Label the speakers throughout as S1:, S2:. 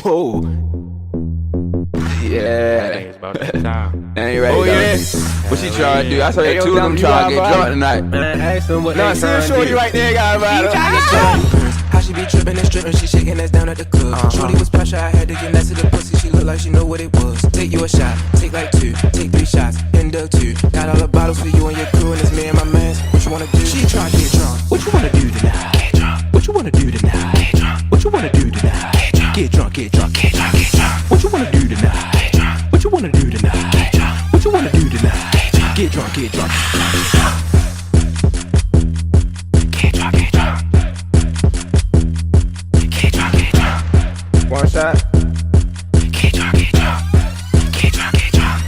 S1: Oh. Yeah.
S2: It's about that time.
S1: Ain't ready. Oh, yeah. What she trying to do? I saw that two of them trying to get drunk tonight.
S2: Man, ask them what they
S1: see shorty right there, got about
S3: How she be trippin' and strippin', she shaking ass down at the club. Shorty was pressure, I had to get next to the pussy. She look like she know what it was. Take you a shot, take like two, take 3 shots, end up 2. Got all the bottles for you and your crew, and it's me and my mans. What you wanna do? She tryna get drunk.
S1: What you wanna do tonight?
S3: Get drunk.
S1: What you wanna do tonight?
S3: Get drunk.
S1: What you wanna do tonight?
S3: Get drunk.
S1: Get drunk, get drunk,
S3: Get drunk. Get drunk.
S1: What you wanna do tonight?
S3: Get drunk.
S1: What you wanna do tonight?
S3: Get drunk.
S1: What you wanna do tonight?
S3: Get drunk.
S1: Get drunk, get drunk.
S3: Get drunk. Get drunk. Get drunk. Get drunk.
S1: One shot.
S3: Get drunk. Get drunk. Get drunk. Get drunk.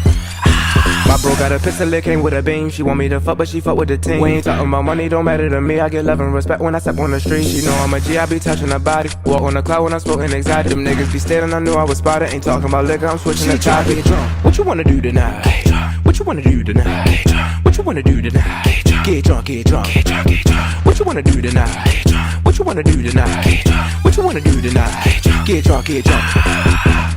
S1: My bro got a pistol, it came with a beam. She want me to fuck, but she fuck with the team. We ain't talking about money, don't matter to me. I get love and respect when I step on the street. She know I'm a G, I be touching her body. Walk on the cloud when I'm smoking exotic. Them niggas be staring, I knew I was spotted. Ain't talking about liquor, I'm switching the topic. What you wanna do tonight?
S3: Get drunk.
S1: What you wanna do tonight?
S3: Get drunk.
S1: What you wanna do tonight?
S3: Get drunk.
S1: Get drunk, get drunk.
S3: Get drunk. Get drunk.
S1: What you wanna do tonight?
S3: Get drunk.
S1: What you wanna do tonight?
S3: Get drunk.
S1: What you wanna do tonight?
S3: Get drunk.
S1: Get drunk, get drunk.